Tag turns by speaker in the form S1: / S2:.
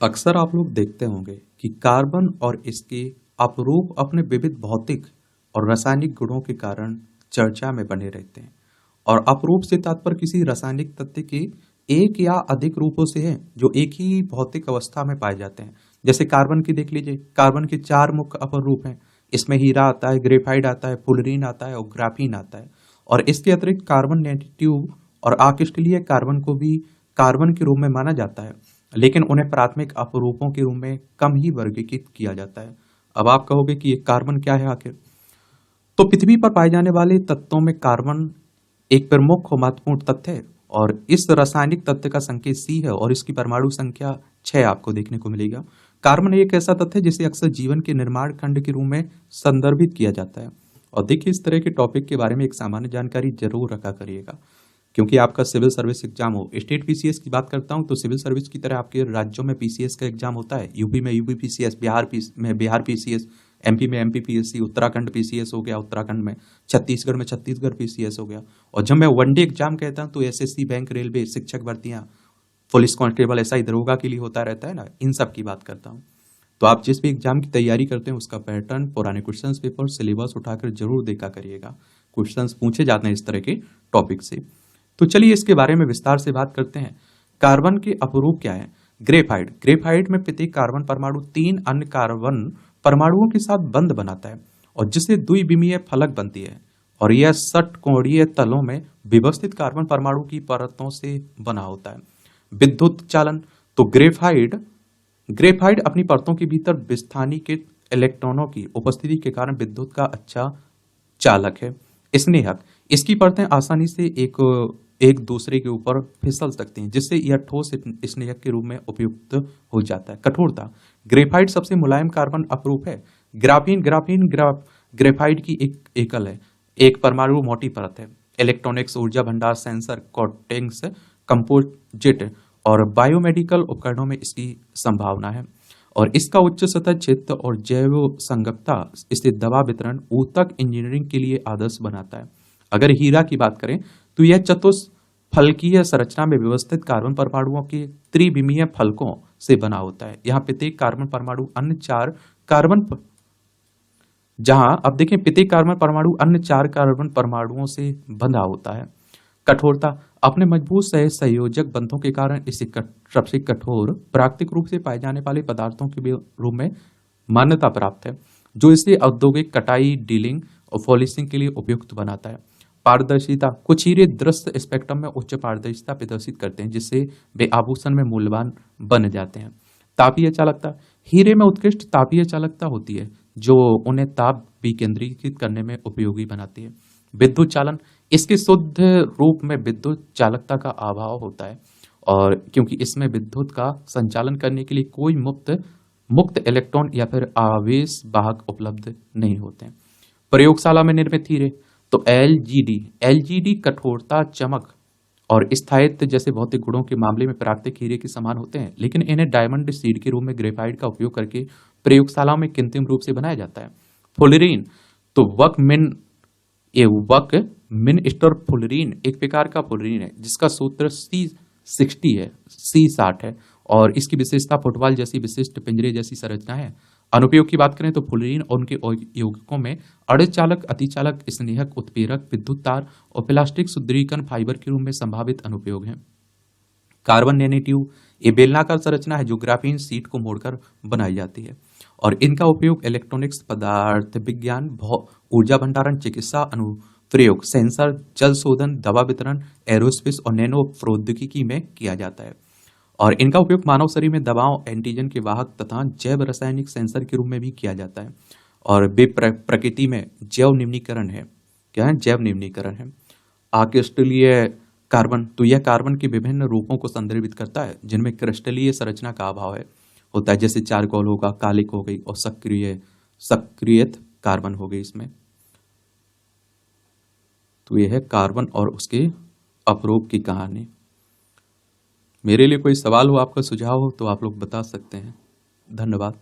S1: अक्सर आप लोग देखते होंगे कि कार्बन और इसके अपरूप अपने विविध भौतिक और रासायनिक गुणों के कारण चर्चा में बने रहते हैं। और अपरूप से तात्पर्य किसी रासायनिक तत्व के एक या अधिक रूपों से है जो एक ही भौतिक अवस्था में पाए जाते हैं। जैसे कार्बन की देख लीजिए, कार्बन के चार मुख्य अपर रूप हैं। इसमें हीरा आता है, ग्रेफाइट आता है, फुलरीन आता है और ग्राफीन आता है। और इसके अतिरिक्त कार्बन नैनोट्यूब और आकृष्टलीय कार्बन को भी कार्बन के रूप में माना जाता है, लेकिन उन्हें प्राथमिक अपरूपों के रूप में कम ही वर्गीकृत किया जाता है। अब आप कहोगे कि ये कार्बन क्या है आखिर? तो पृथ्वी पर पाए जाने वाले तत्वों में कार्बन एक प्रमुख और महत्वपूर्ण तत्व है। और इस रासायनिक तत्व का संकेत C है और इसकी परमाणु संख्या 6 आपको देखने को मिलेगा। कार्बन एक ऐसा तत्व है जिसे अक्सर जीवन के निर्माण खंड के रूप में संदर्भित किया जाता है। और देखिए, इस तरह के टॉपिक के बारे में एक सामान्य जानकारी जरूर रखा करिएगा, क्योंकि आपका सिविल सर्विस एग्जाम हो। स्टेट पीसीएस की बात करता हूं तो सिविल सर्विस की तरह आपके राज्यों में पीसीएस का एग्जाम होता है। यूपी में UP PCS, Bihar PCS, MP में एमपी पीएससी, उत्तराखंड पीसीएस हो गया उत्तराखंड में, छत्तीसगढ़ में छत्तीसगढ़ पीसीएस हो गया। और जब मैं वनडे एग्जाम कहता हूं तो एसएससी, बैंक, रेलवे, शिक्षक भर्तियां, पुलिस कांस्टेबल, ऐसा ही दरोगा के लिए होता रहता है ना, इन सब की बात करता हूँ। तो आप जिस भी एग्जाम की तैयारी करते हैं उसका पैटर्न, पुराने क्वेश्चन पेपर, सिलेबस उठाकर जरूर देखा करिएगा। क्वेश्चंस पूछे जाते हैं इस तरह के टॉपिक से। तो चलिए इसके बारे में विस्तार से बात करते हैं। कार्बन के अपरूप क्या है? ग्रेफाइट। ग्रेफाइट में प्रत्येक कार्बन परमाणु 3 अन्य कार्बन परमाणुओं के साथ बंध बनाता है और जिससे द्विविमीय फलक बनती है। और यह षटकोणीय तलों में व्यवस्थित कार्बन परमाणु की परतों से बना होता है। विद्युत चालन। तो ग्रेफाइट अपनी परतों के भीतर विस्थानित इलेक्ट्रॉनों की उपस्थिति के कारण विद्युत का अच्छा चालक है। स्नेहक। इसकी परतें आसानी से एक दूसरे के ऊपर फिसल सकती हैं, जिससे यह ठोस स्नेहक के रूप में उपयुक्त हो जाता है। कठोरता। ग्रेफाइट सबसे मुलायम कार्बन अपरूप है। ग्रेफाइट की एक एकल है, एक परमाणु मोटी परत है। इलेक्ट्रॉनिक्स, ऊर्जा भंडार, सेंसर, कोटिंग्स, कंपोजिट और बायोमेडिकल उपकरणों में इसकी संभावना है। और इसका उच्च सतह क्षेत्र और जैव संगतता इसे दवा वितरण, ऊतक इंजीनियरिंग के लिए आदर्श बनाता है। अगर हीरा की बात करें तो यह चतुष्फलकीय संरचना में व्यवस्थित कार्बन परमाणुओं के त्रिविमीय फलकों से बना होता है। यहाँ प्रत्येक कार्बन परमाणु अन्य 4 कार्बन प्रत्येक कार्बन परमाणु अन्य 4 कार्बन परमाणुओं से बंधा होता है। कठोरता। अपने मजबूत सहसंयोजक बंधों के कारण इसे सबसे कठोर प्राकृतिक रूप से पाए जाने वाले पदार्थों के रूप में मान्यता प्राप्त है, जो इसे औद्योगिक कटाई, डीलिंग और पॉलिशिंग के लिए उपयुक्त बनाता है। पारदर्शिता। कुछ हीरे दृश्य स्पेक्ट्रम में उच्च पारदर्शिता प्रदर्शित करते हैं, जिससे वे आभूषण में मूल्यवान बन जाते हैं। तापीय चालकता। हीरे में उत्कृष्ट तापीय चालकता होती है, जो उन्हें ताप विकेंद्रीकृत करने में उपयोगी बनाती है। विद्युत चालन। इसके शुद्ध रूप में विद्युत चालकता का अभाव होता है, और क्योंकि इसमें विद्युत का संचालन करने के लिए कोई मुक्त इलेक्ट्रॉन या फिर आवेश वाहक उपलब्ध नहीं होते हैं। प्रयोगशाला में निर्मित हीरे। तो एलजीडी कठोरता, चमक और स्थायित्व जैसे भौतिक गुणों के मामले में प्राकृतिक हीरे के समान होते हैं, लेकिन इन्हें डायमंड सीड के रूप में ग्रेफाइट का उपयोग करके प्रयोगशालाओं में कृत्रिम रूप से बनाया जाता है। फुलरीन। तो वक मिनस्टर फुलरीन एक प्रकार का फुलरीन है जिसका सूत्र C60 है और इसकी विशेषता फुटबॉल जैसी विशिष्ट पिंजरे जैसी संरचना है। अनुप्रयोग की बात करें तो फुलरीन और उनके यौगिकों में अर्धचालक, अतिचालक, स्नेहक, उत्प्रेरक, विद्युत तार और प्लास्टिक सुदृढ़ीकरण फाइबर के रूप में संभावित अनुप्रयोग हैं। Carbon nanotube. ये बेलनाकार संरचना है जो ग्राफीन शीट को मोड़कर बनाई जाती है और इनका उपयोग इलेक्ट्रॉनिक्स, पदार्थ विज्ञान, ऊर्जा भंडारण, चिकित्सा अनुप्रयोग, सेंसर, जल शोधन, दवा वितरण, एरोस्पेस और नैनो प्रौद्योगिकी में किया जाता है। और इनका उपयोग मानव शरीर में दवाओं, एंटीजन के वाहक तथा जैव रासायनिक सेंसर के रूप में भी किया जाता है। और वे प्रकृति में जैव निम्नीकरण है। क्या है? जैव निम्नीकरण है। आकृष्टलीय कार्बन। तो यह कार्बन के विभिन्न रूपों को संदर्भित करता है जिनमें क्रिस्टलीय संरचना का अभाव होता है, जैसे चारकोल होगा, कालिक हो गई और सक्रियत कार्बन हो गई इसमें। तो यह है कार्बन और उसके अपरूप की कहानी। मेरे लिए कोई सवाल हो, आपका सुझाव हो तो आप लोग बता सकते हैं। धन्यवाद।